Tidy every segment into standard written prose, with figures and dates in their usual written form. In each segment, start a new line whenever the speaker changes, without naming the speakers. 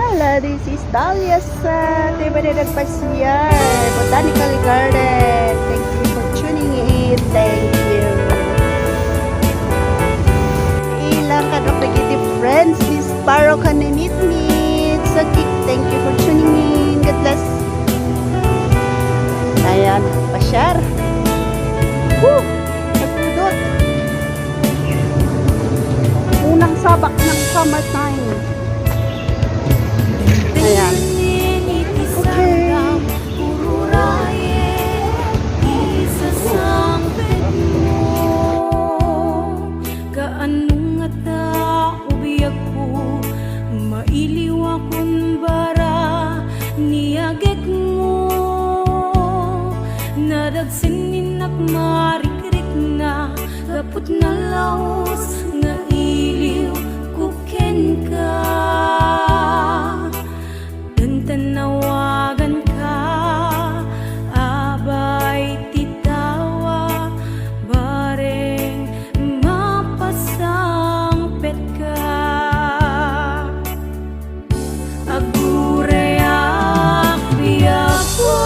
Hello, this is Dahlia sa Tibanan Pasyar Botanical Garden. Thank you for tuning in. Thank you. Ilang ka-applicative friends, Miss Paro ka na meet. So, thank you for tuning in. God bless. Ayan, pasyar. Woo! Nagpudot. Unang sabak ng summertime. Ayan. Okay.
Kaanong nga ta ubiyag ko, mailiw akong bara niyagek mo. Nadagsinin ak marikrik na, gapot na laos nga iliw kuken ka. Tanawagan ka, abay titawa, bareng mapasangpet ka. Agurayak biyak ko,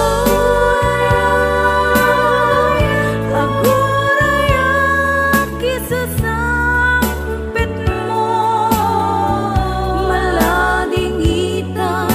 agurayak isasangpet mo, malading itan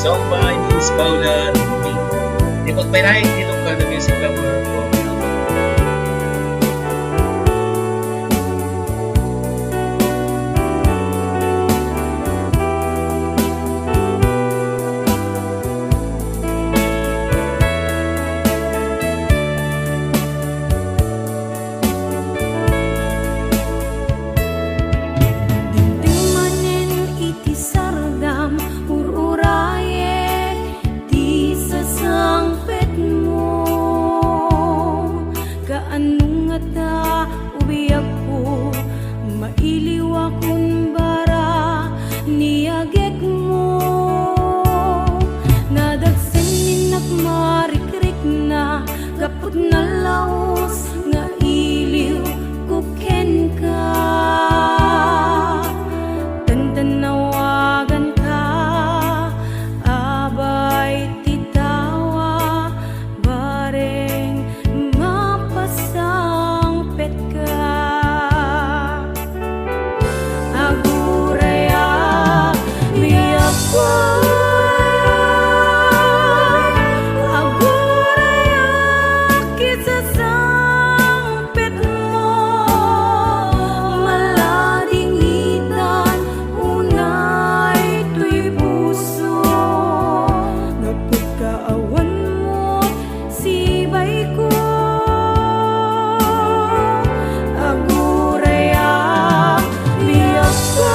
song by Miss Paula Numi. Ikot pa rin itong the music lover ko. Anong nga ta ubiyag ko, mailiw akong bara niyagek mo. Nadagsanin ak marikrik na, gapot na laos nga iliw kuken ka. Tanawagan ka, abay titawa, bareng mapasangpet ka. Agurayak biyak ko, agurayak isasangpet mo, malading itan unay tuy puso. Napagkaawan mo sibay ko, agurayak biyak ko,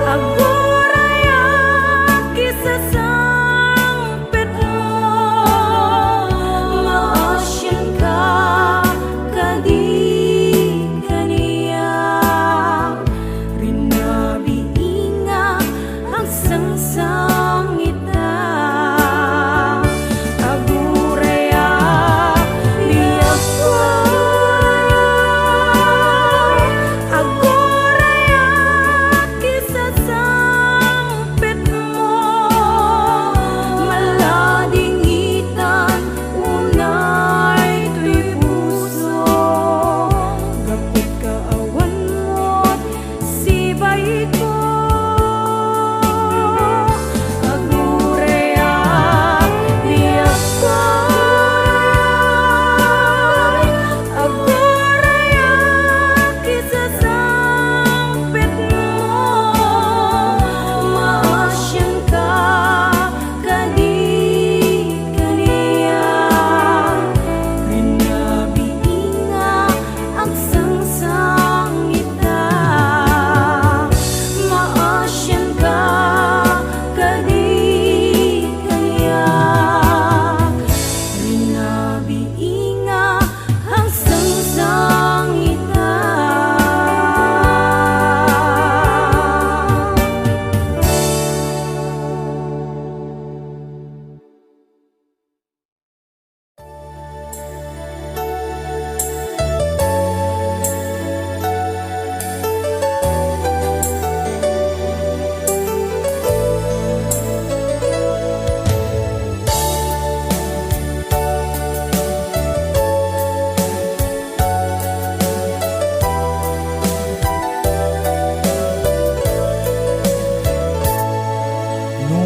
agurayak isasangpet mo, maasyan ka kadi kaniya. Rinabiinga ang sangsangita. Agurayak biyak ko, agurayak isasangpet mo,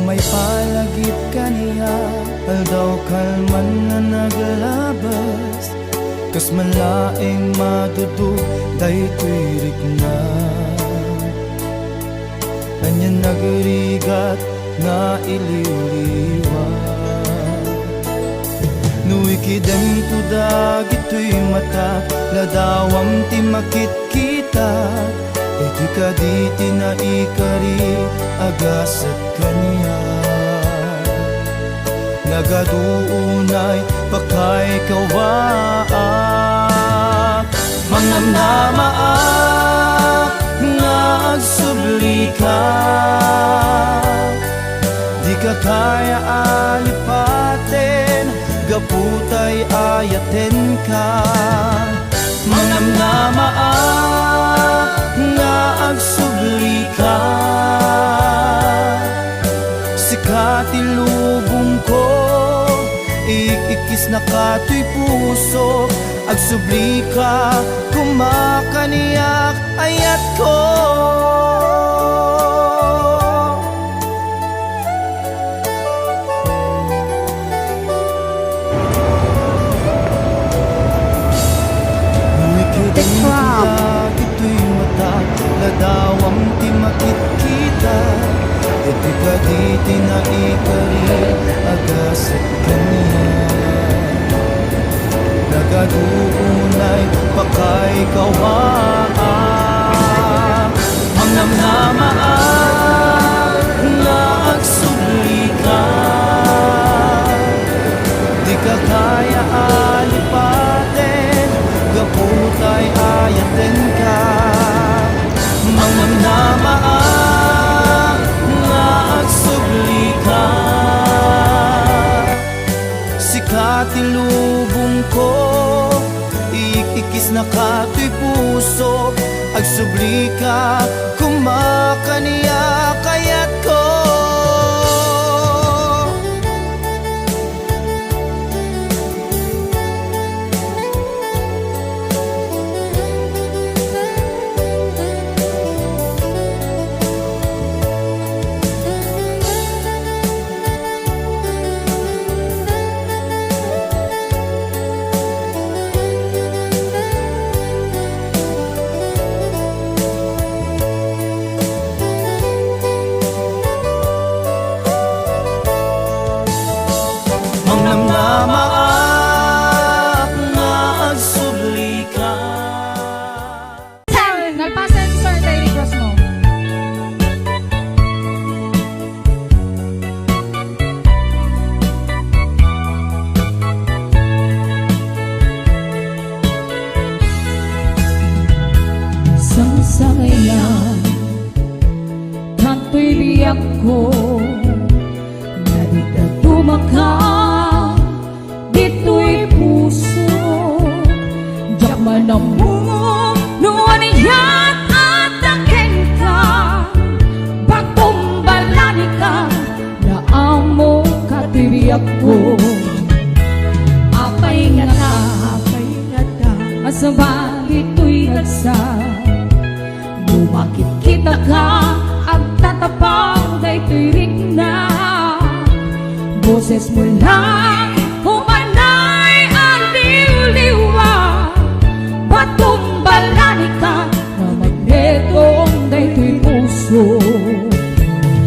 may palagip kaniya aldaw kalman nga naglabas kas malaing madudog daytoy rikna anya nagrigat nga iliw-liwa nuikidan to dagitoy mata ladawam ti makit kita iti kaditi na ikari agasat kaniya nagaduunay pakay kawaak manamnamaak nga agsubli ka di ka kaya alipaten gaputay ayaten ka manamnamaak nga agsubli ka sikati lubong ko ikikis na kato'y puso agsubli ka kumakaniyak ayat ko
The crowd.
ito'y mata ladawam ti makit kita iti kaditi na ikari agasat kaniya nagaduunay pakay kawaak manamnamaak nga agsubli ka di ka kaya alipaten gaputay ayaten ka manamnamaak nga agsubli ka sikati lubong ko ikikis na kato'y puso agsubli ka kumakaniya kayat ko manamnamaak nga agsubli ka
Nagpa-sensor tayo request mo.
Sangsaya Tanto'y biyak ko Narita tumaka Dito'y puso Diyak manamong Noon iyan at akin ka Pagtumbalani ka Naamo katibiyak ko Apay nga ta Asabali to'y nagsa Bumakit kita ka Ang tatapang da'y tirik na Boses mo lang Humanay ang liw-liwa Patumbalani ka Na magnetong da'y puso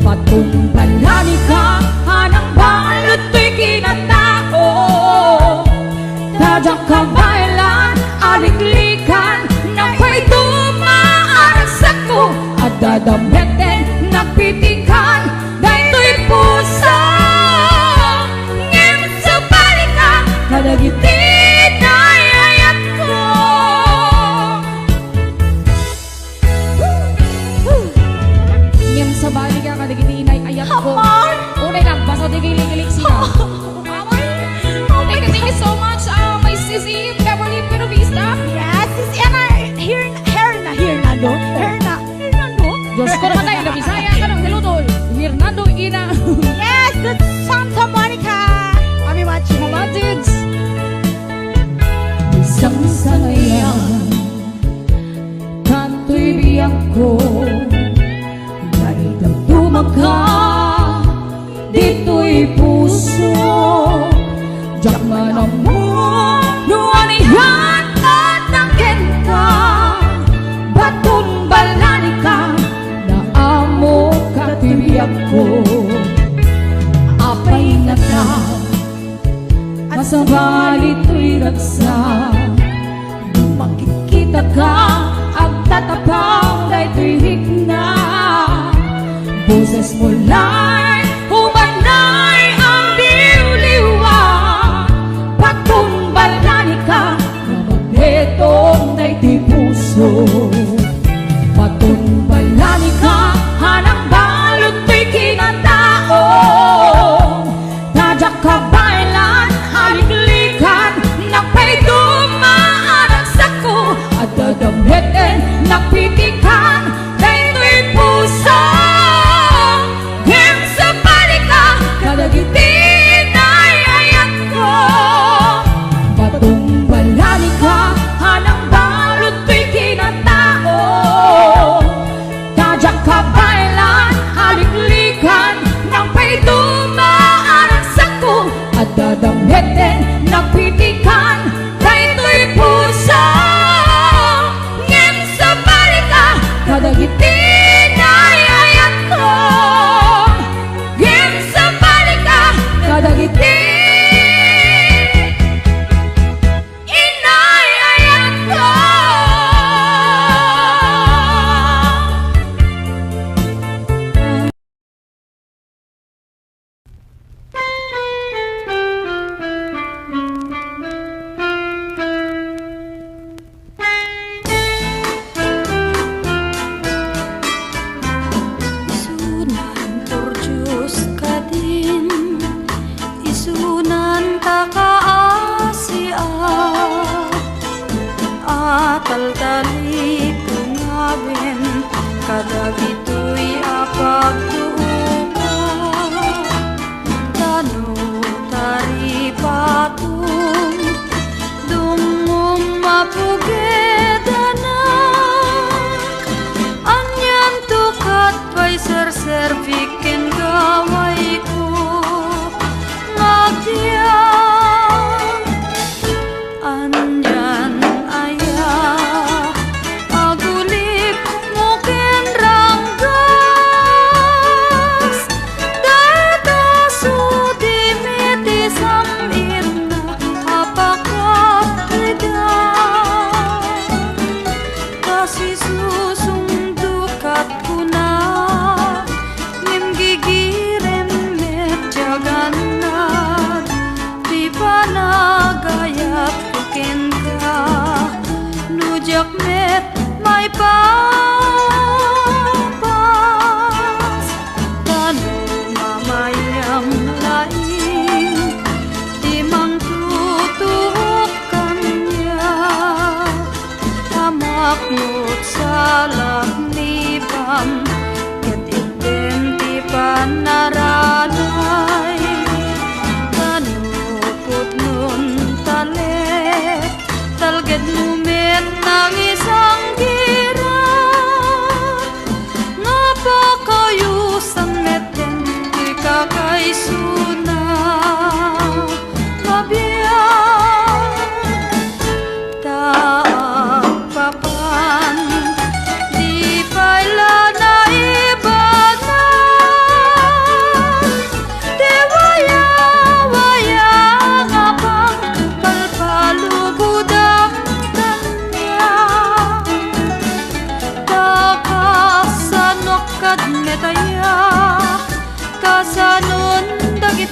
Patumbalani ka Anang balot to'y kinatao Tadyak ka bailan Aliklikan Na ko'y tumaaragsak ko At dadamheten Nagpitikan Da'y puso Ngem sa balika Kadagitin ay ayat ko Ngem sa balika Kadagitin ay ayat ti puso. Jak manamo nuanihan at nakenta, batong balani ka na amo katibiyak ko. Apay na ka masabali to'y ragsa, makikita ka ang tatapang na ito'y higna. Boses mo lang humanay ang liw-liwa, patumbalani ka na magnetong na iti puso. Patumbalani ka hanang balot to'y kinatao, tadyak ka bailan haliklikan napay dumaan ang sako, at dadamhetin napitikan na ito'y puso. Him sa palika kadagitin ay ayat ko, patumbalani ka hanang balot to'y kinatao, tadyak ka bailan haliklikan ng pay dumaan ang sako, at dadamhetin napitikan na ito'y puso. Ngem sa palika kadagitin ay ayat ko, ngem sa palika kadagitin inay ayat ko.
Isunan turjus ka din, isunan ta kaasiat, atal-tali pungawin, kadagito'y apagtuugan. Tano tari patung, dungong mapugedanan, anyan tukat pa'y serservikin gaway ko ngagdiyan. Anyan aya agulip mo ken ranggas, data sudi meti samit na apakapidan. Kasi susungdukat ko na, ngem gigirem met jaganat, di pa nagayat ko ken ka, nujak met may papas. Tano mamayang laing, di mang tutuhok kanya, tamak mo't salak ni Bam, ket identi panaranay. Tanupot nun talet, talged lumet ng isang gira, napakayusan meten di kakaisuna mabiyag. Taagpapan di pala na ibanan, di waya-waya nga pang palpalugudang kanya. Takasanok kad metaya, kasanon dagi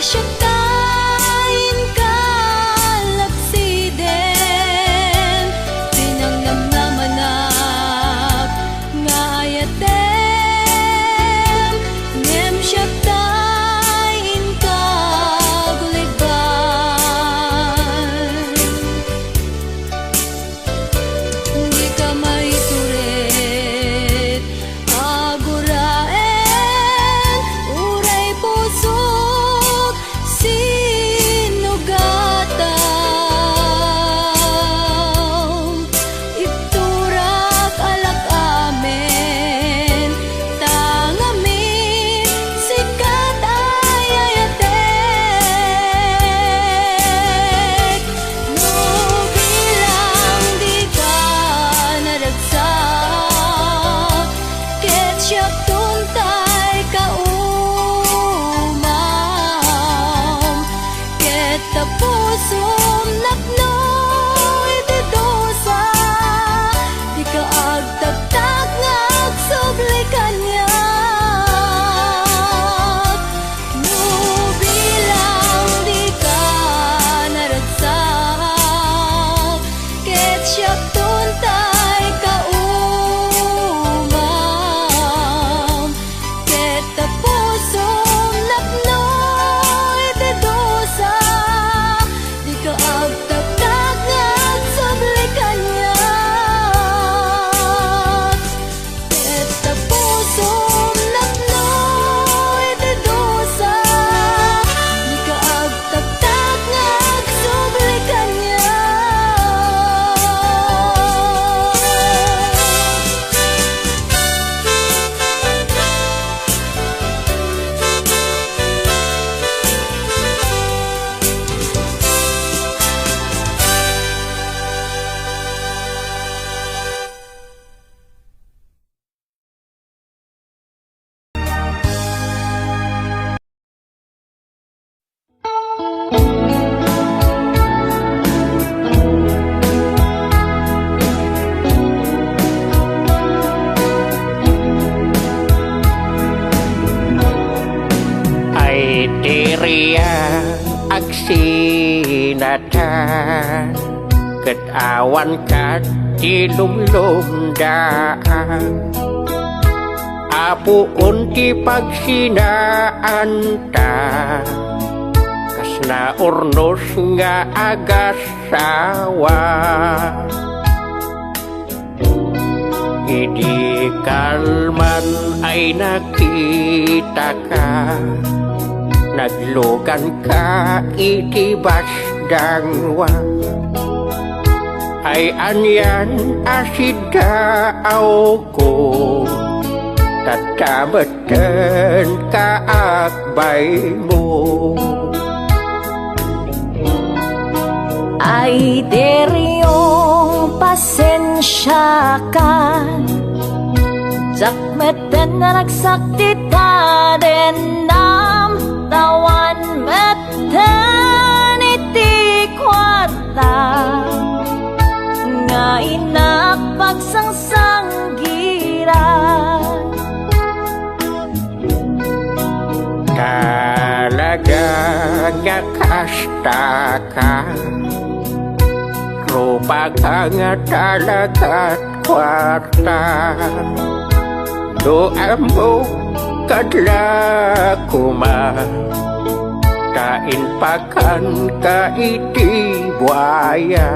Siyatayin ka lapsiden Pinangnamnamanak nga ayatem Ngem siyatayin ka guliban Di ka maiturit aguraen Uray pusok sinugataw Iturak alak amen Tangamin sikat ayayatek No bilang di ka naragsak Ket siyak tuntay ka umam Ket tapusum napnoy di dosa Di ka agtagtag nga agsubli kanyak No bilang di ka naragsak Ket siyak tuntay ka umam Ket tapusum napnoy di dosa Di ka agtagtag nga agsubli kanyak Ket tapusum napnoy di dosa Di ka agtagtag nga agsubli kanyak
Ay diriya agsinatan Ketawa ka di lumlumdaan Apuon ti pagsinaan ta Kasna urnos nga agasawa Idi kalman ay nakita ka Naglogan ka itibas dangwa Ay anyan asidaaw ko Tatabatan ka akbay mo
Ay deryong pasensya ka Zakmeten na nagsakti ta den nam Tawan meten iti kwata Nga inak pagsangsangiran
Talaga nga kasta ka Rupa ka nga talaga't kwarta Doa mo kadla kuma Kain pakan ka iti buaya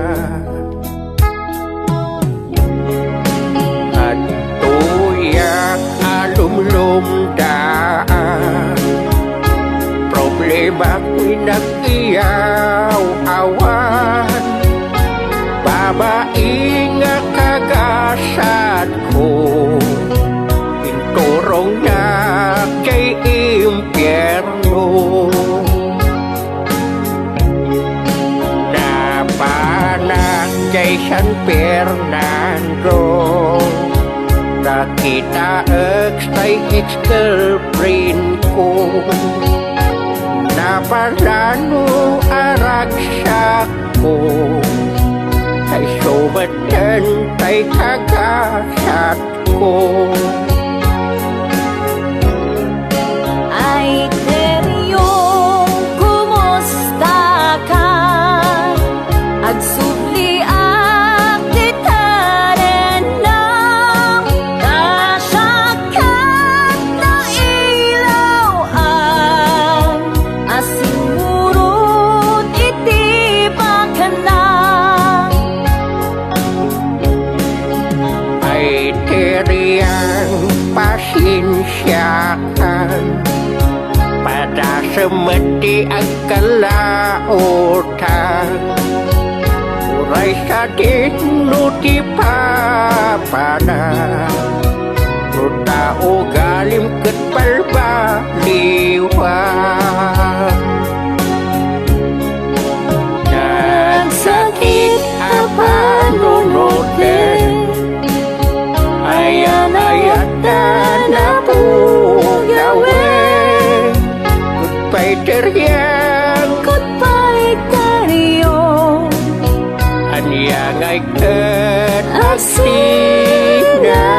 At tuyak alumlumdaan Problema ko'y nag-iyaw-awan Babae nga kagasad ko Inturong na kay impyerno Napanak kay San Fernando Nakita kay ex-girlfriend ko Naparano araksak ko Ay sobatan tay kagasat ko
Ay teryong
semeti ang kalautan Uray sa dinuti papana Ruta o galim ket palbaliwan
Nagsakit apa nunutin
Ayan-ayan na po gawin Goodbye teriyang
Goodbye tayo
Anyang ay ket asinatan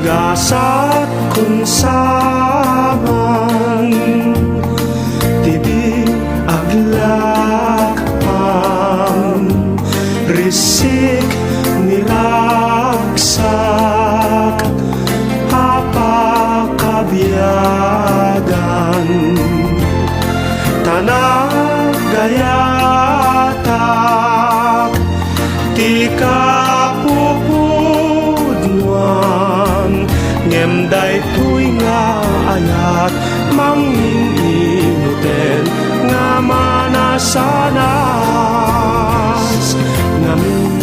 Gasat kung saman Tibi aglakpan Risik niragsak Apakabiyagan Tanagayatak Ti kapupudnuan Ngemday tuy nga ayat Manginginuten nga manasanas Ngamin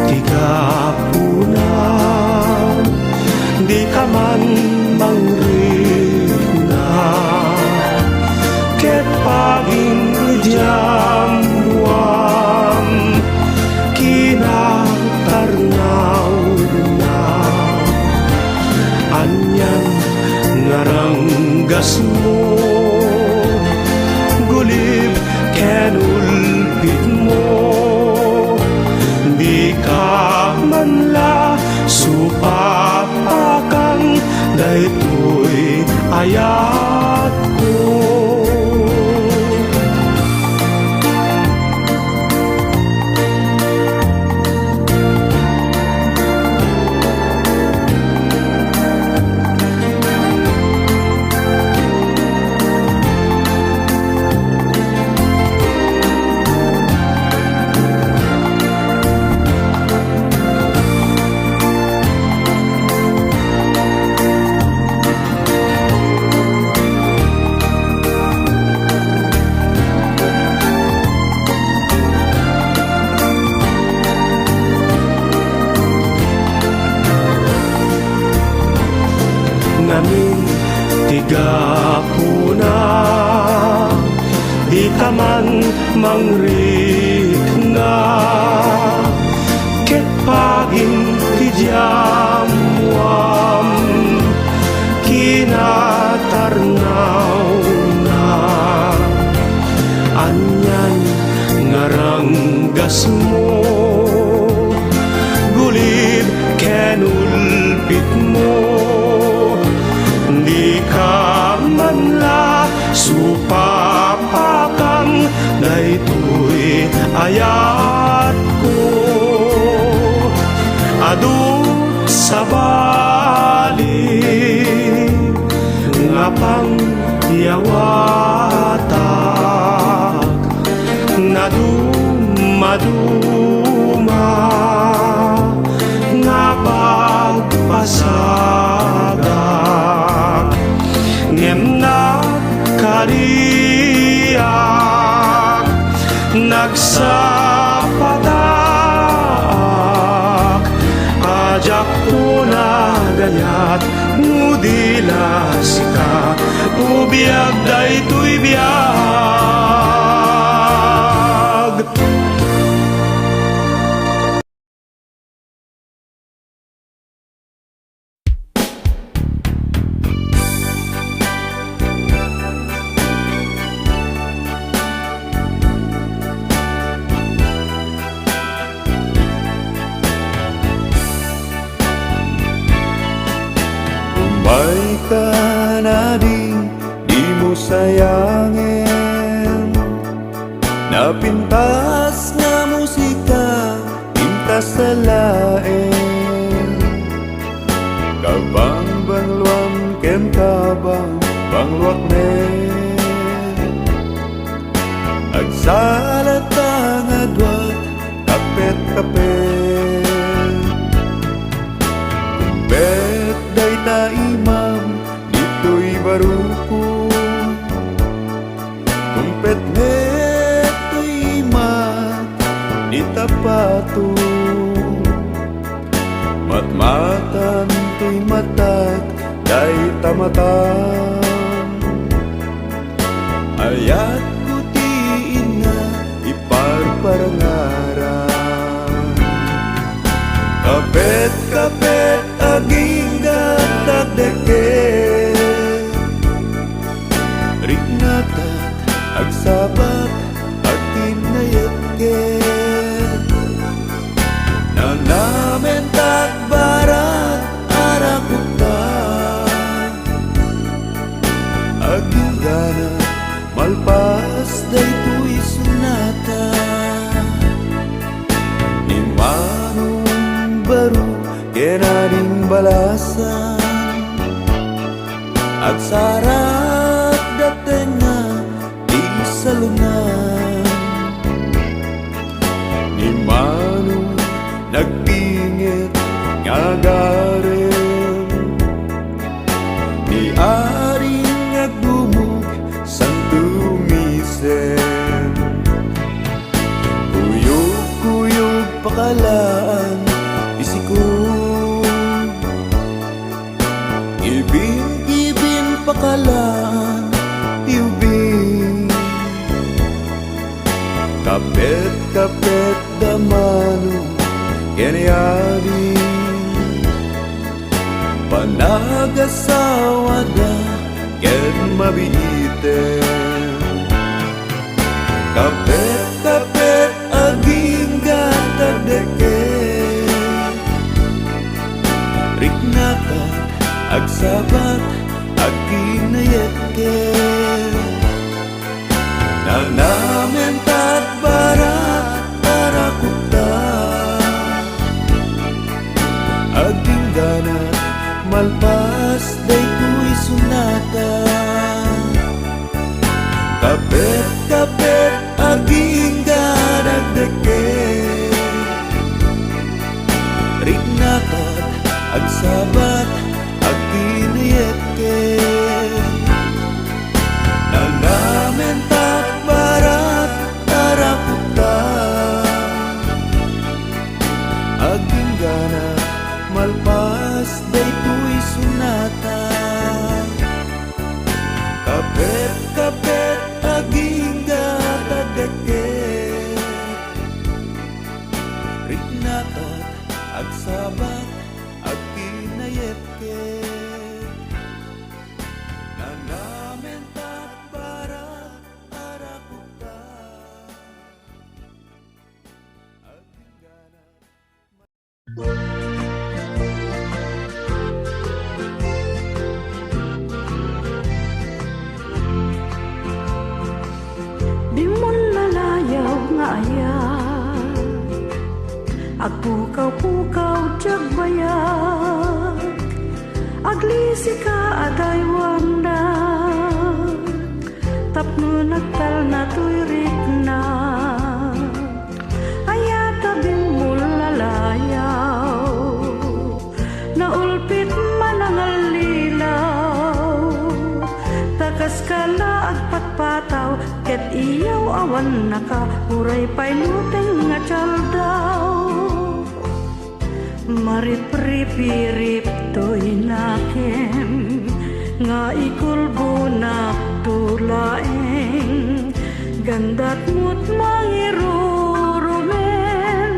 tigapunan Di ka man mangrina Ket paging idyamuam Kinatarnaw na Anyan ngaranggas mo Gulib kenulpit mo Di ka manla supapakang Daytoy ayat ko Ngamin tigapuna Di ka man mangrikna Ket paging tidyamuam Kinatarnaw na Anyan ngaranggas mo Gulib kenulpit mo Di ka manla supapakang Daytoy ayat ko Adut sa bali Nga pang yawatak Na dumaduma Nga pagpasagak Ngem na kariyak Nagsapatak Ajak ko na gayat Ngudila sika Ubiyag daytoy biyag
May ka na di mo sayangin Napintas nga musika, pintas sa lain Kabang ken kabang pangluak men agsalat ang adwat kapet-kapet kumpet day na imam dito'y baruko kumpet net to'y imam di tapato matmatan to'y matat day tamatan ayat kutiin nga iparparangaran kapet-kapet aging gatagdeket riknatat agsabat agtinayatket nanamen takbarat arakutan aging gana malpas daytoy sunata ni manong baru kenaring balasan agsarat datenga di salunan ni manong nagpingit ngagaren ni aring nagdumog santumisen kuyog-kuyog pakalaan isiko ibin-ibin pakalaan tiubing kapet-kapet damano kenyari panagasawa da ken mabiiten kapet-kapet aging gatagdeket riknatat agsabat agkinayetket nanamen takbarat arakutan aging ganat malpas daytoy sunata kapet-kapet aging gadagdeket riknatat agsabat agkinayetket nanamen takbarat arakutan aging ganat malpas daytoy sunata kapet-kapet aging gatagdeket riknatat agsabat agkinayetket nanamen takbarat arakutan aging ganat
Di mo lalayaw nga ayat agpukaw-pukaw tiyagbayag aglisi ka aday wanda tapno nagtal na tuyrik na ayatabing mo lalayaw naulpit manangalilaw takas ka na agpatpataw ket iyaw awan naka uray painuteng nga tsaldaw marip-rip-rip to'y nakem nga ikulbo na tulaeng gandat mo't mangirurumen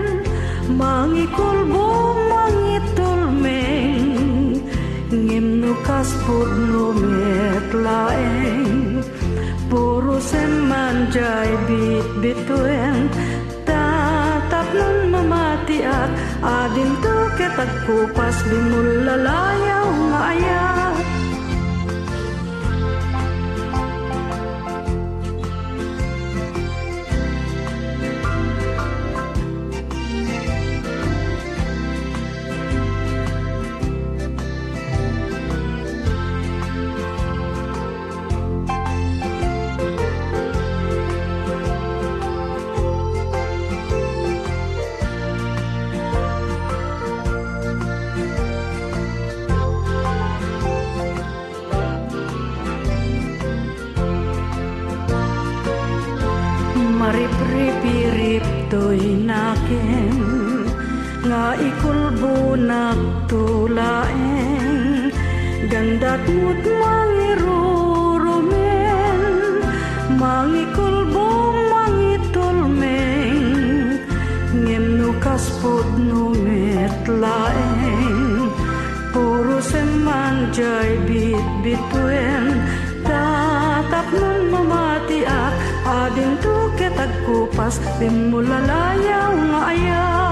mangikulbo mangitulmeng ngimnukas pudno metlaeng puro semanjay bit-bituen tatap nun mamatiak adin to ketagkupas bimulalayaw nga ayat Marip-ripirip to'y nakin nga ikulbo nagtulaeng gandat mo't mangirurumen mangikulbo mangitulmeng ngem nukas pod numetlaeng puro semanjay bit-bituen tatap nun mamatiak ading tu ketagkupas bimulalayaw nga ayaw